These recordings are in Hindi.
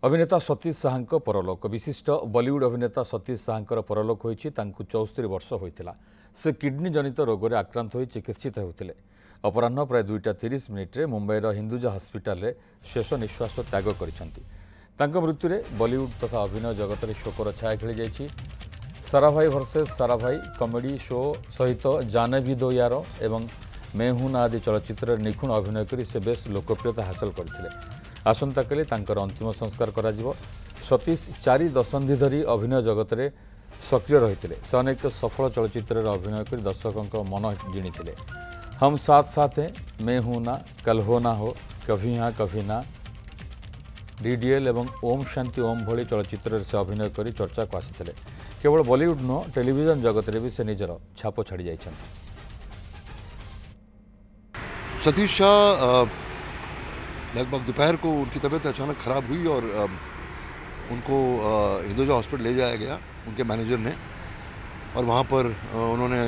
अभिनेता सतीश साहा परलोक विशिष्ट बॉलीवुड अभिनेता सतीश साहा परलोक होती 74 वर्ष होता से किडनी जनित रोग आक्रांत हो चिकित्सित होते अपराह प्राय 2:30 मिनिट्रे मुंबईर हिंदुजा हस्पिटाल शेष निश्वास त्याग कर मृत्यु बॉलीवुड तथा अभिनय जगत में शोकर छाया खेली जाइए। Sarabhai versus Sarabhai comedy show सहित जाने भी दो यार एवं मैं हूं ना आदि चलचित्र निखुण अभिनय कर से बेस लोकप्रियता हासिल करते आसंता काली तांकर अंतिम संस्कार करा जिवो। सतीश 4 दशंधि धरी अभिनय जगत में सक्रिय रही से अनेक सफल चलचित्र अभिनय कर दर्शकों मन जिणी हम साथ साथ हैं, मैं हूं ना, कल हो ना हो, कभी हाँ कभी ना, डीडीएल एवं ओम शांति ओम भली चलचित्र से अभिनय कर चर्चा को आसी केवल बॉलीवुड नुह टेलीविजन जगत में भी से निजर छाप छाड़ी जाइछन। सतीश शाह लगभग दोपहर को उनकी तबीयत अचानक ख़राब हुई और उनको हिंदुजा हॉस्पिटल ले जाया गया उनके मैनेजर ने, और वहाँ पर उन्होंने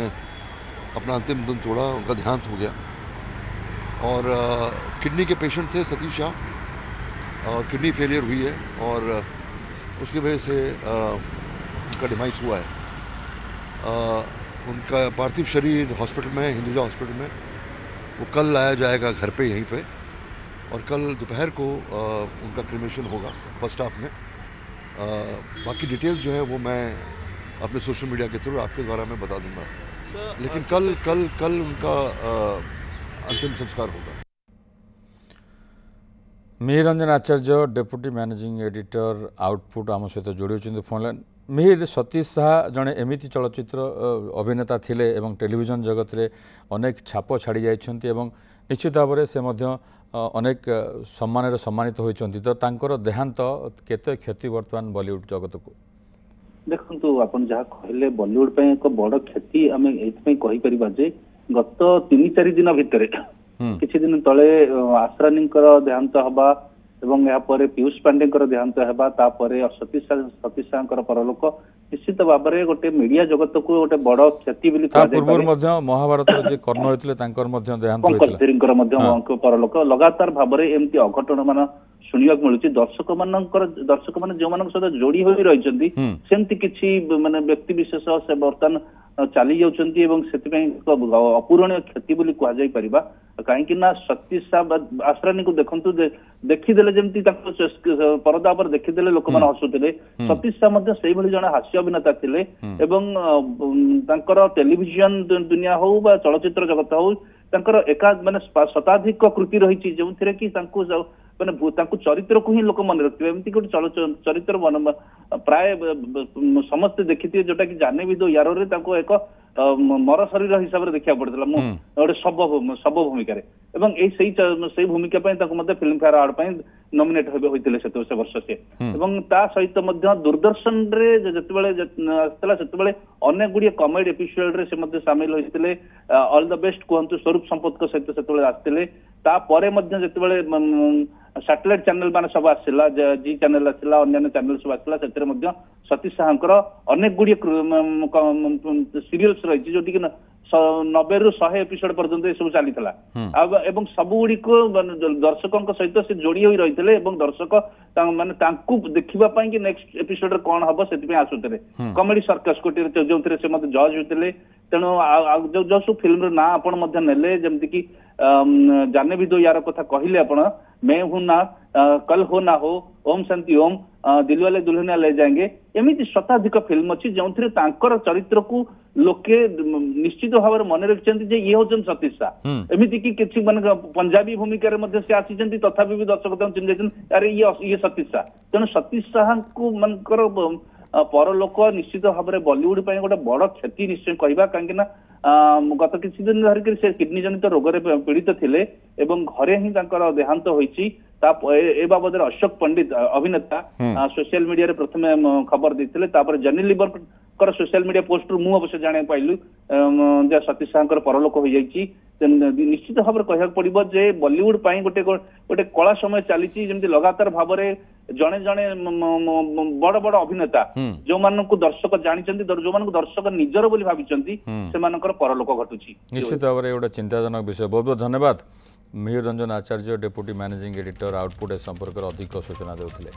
अपना अंतिम दिन तोड़ा, उनका देहांत हो गया। और किडनी के पेशेंट थे सतीश शाह, और किडनी फेलियर हुई है और उसकी वजह से उनका डिमाइस हुआ है। उनका पार्थिव शरीर हॉस्पिटल में, हिंदुजा हॉस्पिटल में, वो कल लाया जाएगा घर पे यहीं पे, और कल दोपहर को उनका क्रिमेशन होगा फर्स्ट हाफ में। बाकी डिटेल्स जो है वो मैं अपने सोशल मीडिया के थ्रू आपके द्वारा मैं बता दूंगा, लेकिन कल उनका अंतिम संस्कार होगा। मिहिर रंजन आचार्य डेप्यूटी मैनेजिंग एडिटर आउटपुट आम सहित जोड़ी फोन लाइन। मिहिर, सतीश साहा जड़े एमती चलचित्र अभिनेता थिले एवं टेलीविजन जगत में अनेक छाप छाड़ी जाइछन्ति एवं निश्चित भाव में से अनेक सम्मान सम्मानित होइछन्ति, तो तांकर देहांत केते क्षति वर्तमान बॉलीवुड जगत को? देखो आपन जहाँ कहले बॉलीवुड पे एक बड़ क्षति आम एथि कहि परिबा जे गत 3-4 दिन भितर किछि दिन तले आश्रानींकर देहांत हबा एवं या परे पीयूष पांडेकर देहांत हेबा, तापरे सतीश साहा परलोक निश्चित भाव में गोटे मीडिया जगत को गोटे बड़ क्षति महाभारत कर्ण होते देहांत परलोक लगातार भाव में एमती अघटन मान शुणा मिलूँ। दर्शक मान जो मान सहित जोड़ी हो रही सेमती किसी माने व्यक्ति विशेष से बर्तमान चली जाउछन्ती एवं सेतिपई अपूरणीय क्षति बोली कह जाई परिबा। कहीं ना सतीश साहा आश्रानी को देखंतु देखिदेले जेमती परदा पर देखिदेले लोक मान हसुतिले। सतीश साहा मध्ये सेही भली जने हास्य अभिनेता थिले एवं तांकर टेलीविजन दुनिया हो बा चलचित्र जगत हो तांकर एका माने शताधिक कृति रही जो कि माने चरित्र को ही लोक मन रखिए। एमती गोटे चरित्र प्राय समस्ते देखिए जोटा कि जाने भी दो यार रे एक मर शरीर हिसाब से देखा पड़ता गोटे शब भूमिका एवं से भूमिका फिल्म फेयर अवार्ड नॉमिनेट होते से वर्ष से एवं ता सहित दूरदर्शन रे जिते अनेक गुड़िया कॉमेडी एपिसोड रे से सामिल होते ऑल द बेस्ट कहतु स्वरूप संपत सहित से आसते जिते सैटेलाइट चैनल मान सब आसला, जी चैनल आसला, अन्य चैनल सब आसला, से सतीश साहा अनेक गुड़िए सीरियल्स रही जो 90 ରୁ 100 एपिसोड पर्यंत सब चली एवं सबुगुड़िक दर्शकों सहित से जोड़ी हो रही दर्शक माने देखा कि नेक्स्ट एपिसोड कौन हम से आसुते कॉमेडी सर्कस कोटी जो से जज होते। तेणु जो सब फिल्म ना आपण नेले जमती कि जाने भी दो यार कथा कहले आपण, मैं हूं ना, कल हो ना हो, ओम शांति ओम, दिलवाले दुल्हनिया ले जाएंगे, एमती शताधिक फिल्म अच्छी जो चरित्र को लोके निश्चित भाव में मन रखिंट ये हूँ सतीश साहा। एमती कि माने पंजाबी भूमिका से आसी तथापि भी दर्शक चिन्ह जाते अरे ये सतीश साहा। तेणु सतीश साहा को मनकर परलोक निश्चित भाव में बॉलीवुड पे गोटे बड़ क्षति निश्चय कहवा कहीं गत किसी दिन धरिक से किडनी जनित रोग पीड़ित थिले एवं घरे ही देहांत होइछि। ए बाबद अशोक पंडित अभिनेता सोशल मीडिया रे प्रथमे खबर देते, जनी लिवर कर सोशल मीडिया पोस्ट मु अवश्य जाने पाइलु सतीश साहा परलोक हो जाइछि। निश्चित भाव में कहक पड़ो जे बॉलीवुड पाई गोटे गोटे कला समय चली जमी लगातार भाव में जड़े जड़े बड़ बड़ अभिनेता जो मानक दर्शक जानी जो मानक दर्शक निजर बोली भावी से परलोक घटुची। निश्चित भाव में गोटे चिंताजनक विषय। बहुत बहुत धन्यवाद मिहिर रंजन आचार्य डेप्यूटी मैनेजिंग एडिटर आउटपुट संपर्क अधिक सूचना देउथिले।